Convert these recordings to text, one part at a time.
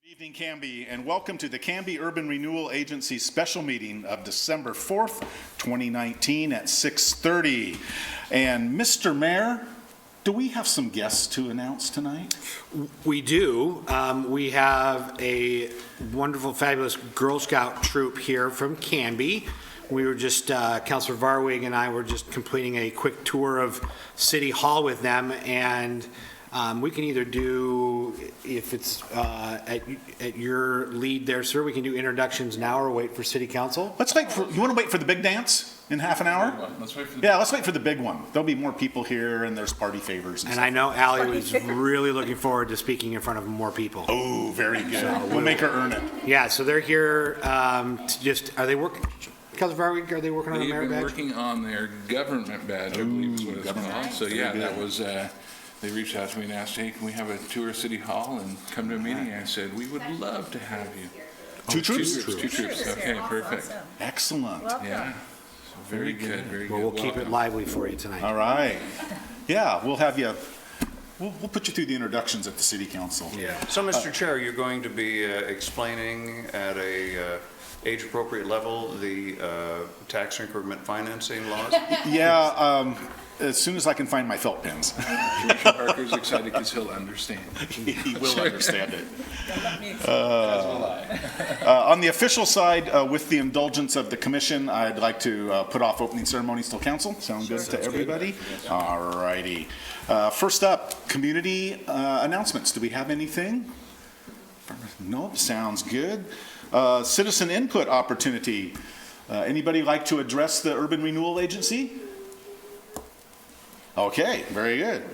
Good evening, Canby, and welcome to the Canby Urban Renewal Agency special meeting of December 4th, 2019 at 6:30. And Mr. Mayor, do we have some guests to announce tonight? We do. We have a wonderful, fabulous Girl Scout troop here from Canby. We were just, Councilor Varwig and I were just completing a quick tour of City Hall with them, and we can either do, if it's at your lead there, sir, we can do introductions now or wait for City Council. Let's wait for, you want to wait for the big dance in half an hour? Let's wait for the Yeah, let's wait for the big one. There'll be more people here and there's party favors and And stuff. I know Ally was really looking forward to speaking in front of more people. Oh, very good. We'll make her earn it. Yeah, so they're here to just, are they working, Councilor Varwig, are they working on a They've merit been badge? working on their government badge, I believe is what it's government. called. So yeah, that was, they reached out to me and asked, hey, can we have a tour of City Hall and come to a meeting? I said, we would love to have you. Two troops? Two troops, okay, perfect. Excellent. Yeah, so very good, very good. Well, we'll keep it Welcome. lively for you tonight. All right. Yeah, we'll have you, we'll put you through the introductions at the City Council. Yeah. So, Mr. Chair, you're going to be explaining at a age-appropriate level the tax increment financing laws? Yeah, as soon as I can find my felt pens. Commissioner Parker's excited because he'll understand. He will understand it. As will I. On the official side, with the indulgence of the commission, I'd like to put off opening ceremonies till council. Sound good to everybody? All righty. First up, community announcements. Do we have anything? Nope, sounds good. Citizen input opportunity. Anybody like to address the Urban Renewal Agency? Okay, very good.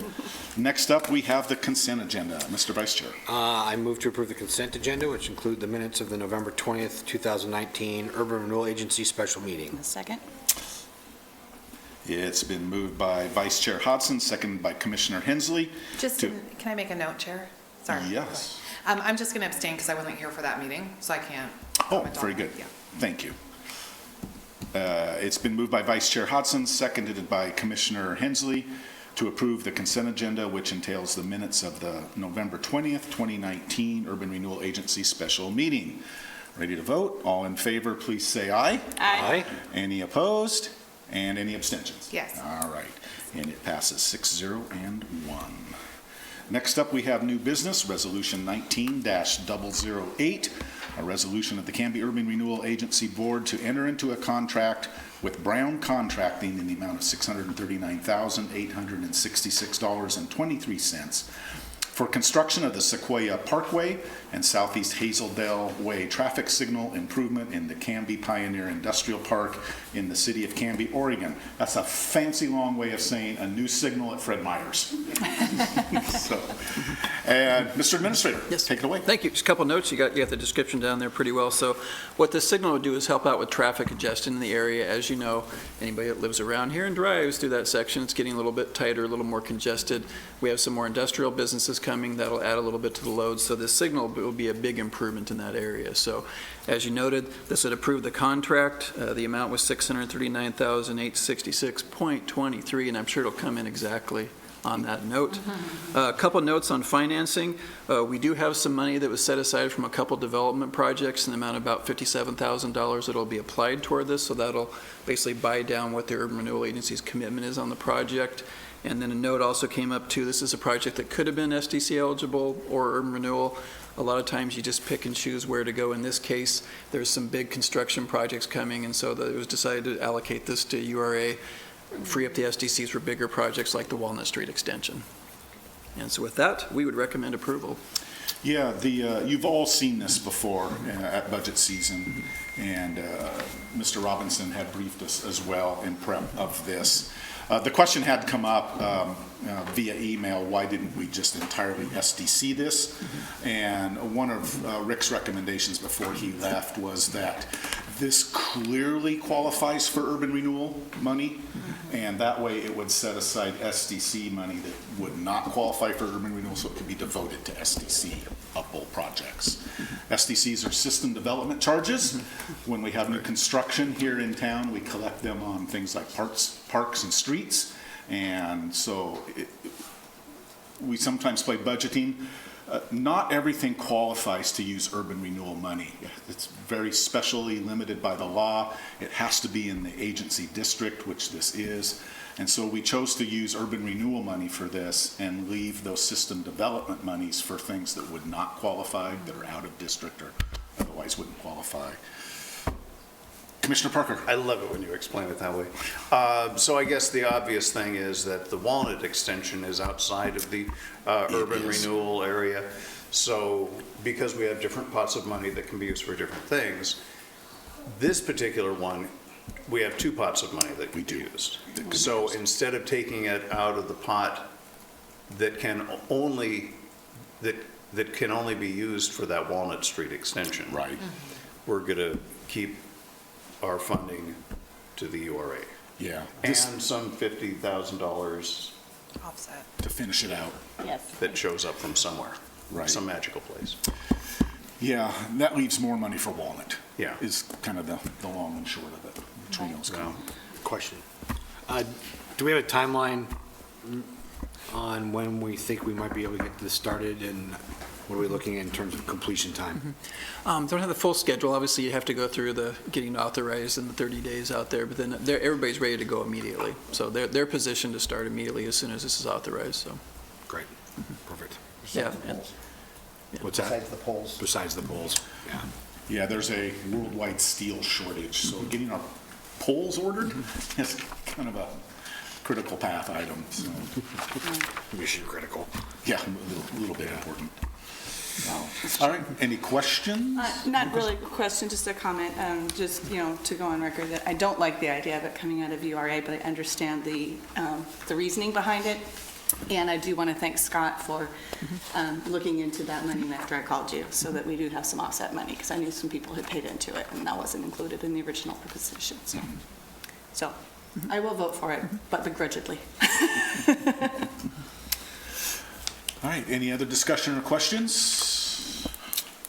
Next up, we have the consent agenda. Mr. Vice Chair. I move to approve the consent agenda, which include the minutes of the November 20th, 2019 Urban Renewal Agency special meeting. A second. It's been moved by Vice Chair Hodson, seconded by Commissioner Hensley. Just, to- can I make a note, Chair? Sorry. Yes. I'm just going to abstain because I wasn't here for that meeting, so I can't. Oh, comment on very it. good. Yeah. Thank you. It's been moved by Vice Chair Hodson, seconded by Commissioner Hensley to approve the consent agenda, which entails the minutes of the November 20th, 2019 Urban Renewal Agency special meeting. Ready to vote? All in favor, please say aye. Aye. Any opposed? And any abstentions? Yes. All right. And it passes 6-0 and 1. Next up, we have new business, Resolution 19-008, a resolution of the Canby Urban Renewal Agency Board to enter into a contract with Brown Contracting in the amount of $639,866.23 for construction of the Sequoia Parkway and Southeast Hazeldale Way traffic signal improvement in the Canby Pioneer Industrial Park in the city of Canby, Oregon. That's a fancy long way of saying a new signal at Fred Meyer's. So, and Mr. Administrator, Yes. take it away. Thank you. Just a couple notes. You got the description down there pretty well. So what this signal would do is help out with traffic congestion in the area. As you know, anybody that lives around here and drives through that section, it's getting a little bit tighter, a little more congested. We have some more industrial businesses coming. That'll add a little bit to the load. So this signal will be a big improvement in that area. So as you noted, this would approve the contract. The amount was $639,866.23, and I'm sure it'll come in exactly on that note. A couple notes on financing. We do have some money that was set aside from a couple development projects in the amount of about $57,000 that'll be applied toward this, so that'll basically buy down what the Urban Renewal Agency's commitment is on the project. And then a note also came up too, this is a project that could have been SDC eligible or Urban Renewal. A lot of times you just pick and choose where to go. In this case, there's some big construction projects coming, and so it was decided to allocate this to URA, free up the SDCs for bigger projects like the Walnut Street extension. And so with that, we would recommend approval. Yeah, you've all seen this before at budget season, and Mr. Robinson had briefed us as well in prep of this. The question had come up via email, why didn't we just entirely SDC this? And one of Rick's recommendations before he left was that this clearly qualifies for urban renewal money, and that way it would set aside SDC money that would not qualify for urban renewal, so it could be devoted to SDC uphold projects. SDCs are system development charges. When we have new construction here in town, we collect them on things like parks and streets, and so we sometimes play budgeting Not everything qualifies to use urban renewal money. It's very specially limited by the law. It has to be in the agency district, which this is. And so we chose to use urban renewal money for this and leave those system development monies for things that would not qualify, that are out of district or otherwise wouldn't qualify. Commissioner Parker. I love it when you explain it that way. So I guess the obvious thing is that the Walnut extension is outside of the urban renewal area. So because we have different pots of money that can be used for different things, this particular one, we have two pots of money that can be used. So instead of taking it out of the pot that can only be used for that Walnut Street extension. Right. We're going to keep our funding to the URA. Yeah. And some $50,000 Offset. To finish it out. Yes. that shows up from somewhere, Right. some magical place. Yeah, that leaves more money for Walnut. Yeah. Is kind of the long and short of it, which we know is coming. Question. Do we have a timeline on when we think we might be able to get this started, and what are we looking at in terms of completion time? Don't have the full schedule. Obviously, you have to go through the getting authorized and the 30 days out there, but then everybody's ready to go immediately. So they're positioned to start immediately as soon as this is authorized, so. Great, perfect. Yeah. What's that? Besides the polls. Besides the polls, yeah. Yeah, there's a worldwide steel shortage, so getting our poles ordered is kind of a critical path item. So, Mission critical. yeah, a little bit important. All right, any questions? Not really a question, just a comment, just, to go on record that I don't like the idea of it coming out of URA, but I understand the reasoning behind it. And I do want to thank Scott for looking into that money after I called you, so that we do have some offset money, because I knew some people had paid into it, and that wasn't included in the original proposition. So I will vote for it, but begrudgingly. All right, any other discussion or questions?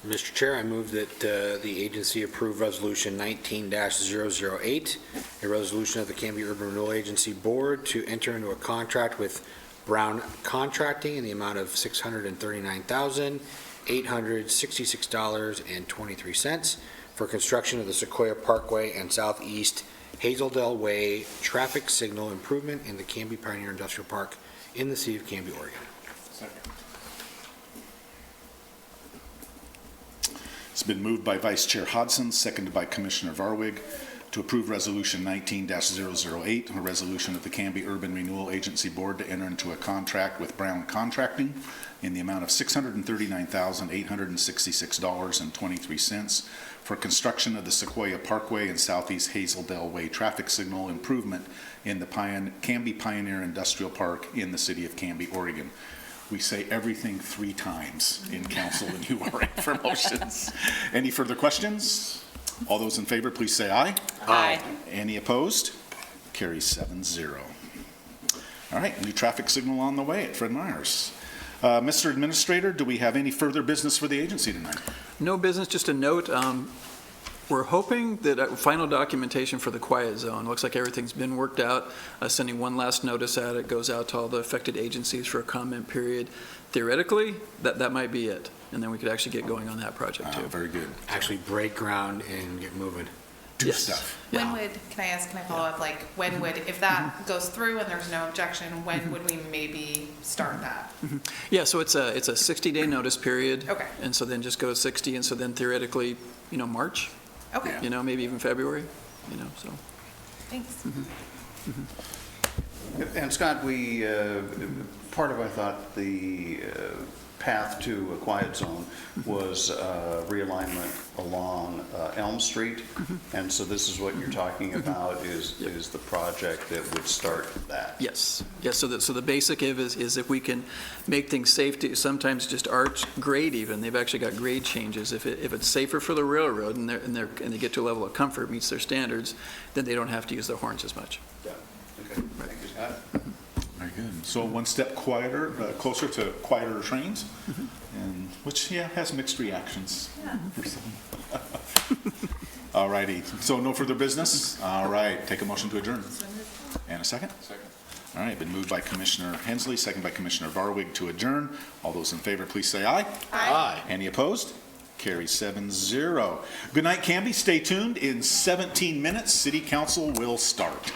Mr. Chair, I move that the agency approve Resolution 19-008, a resolution of the Canby Urban Renewal Agency Board to enter into a contract with Brown Contracting in the amount of $639,866.23 for construction of the Sequoia Parkway and Southeast Hazeldale Way traffic signal improvement in the Canby Pioneer Industrial Park in the city of Canby, Oregon. It's been moved by Vice Chair Hodson, seconded by Commissioner Varwig, to approve Resolution 19-008, a resolution of the Canby Urban Renewal Agency Board to enter into a contract with Brown Contracting in the amount of $639,866.23 for construction of the Sequoia Parkway and Southeast Hazeldale Way traffic signal improvement in the Canby Pioneer Industrial Park in the city of Canby, Oregon. We say everything 3 times in council and URA for motions. Any further questions? All those in favor, please say aye. Aye. Any opposed? Carries 7-0. All right, new traffic signal on the way at Fred Meyer's. Mr. Administrator, do we have any further business for the agency tonight? No business, just a note. We're hoping that final documentation for the quiet zone, looks like everything's been worked out. Sending one last notice out, it goes out to all the affected agencies for a comment period. Theoretically, that might be it, and then we could actually get going on that project too. Very good. Actually break ground and get moving. Do Yes. stuff. When would, can I follow up, like, when would, if that goes through and there's no objection, when would we maybe start that? Yeah, so it's a 60-day notice period. Okay. And so then just go to 60, and so then theoretically, March, Okay, maybe even February, so. thanks. And Scott, part of, I thought, the path to a quiet zone was realignment along Elm Street. And so this is what you're talking about is the project that would start that. Yes, so the basic is if we can make things safe to sometimes just arch grade even, they've actually got grade changes. If it's safer for the railroad and they get to a level of comfort, meets their standards, then they don't have to use their horns as much. Yeah. Okay, thank you, Scott. Very good. So one step quieter, closer to quieter trains, and which has mixed reactions. For some. All righty. So no further business. All right. Take a motion to adjourn. And a second. Second. All right, been moved by Commissioner Hensley, second by Commissioner Varwig to adjourn. All those in favor, please say aye. Aye. Any opposed? Carries 7-0. Good night, Canby. Stay tuned. In 17 minutes, City Council will start.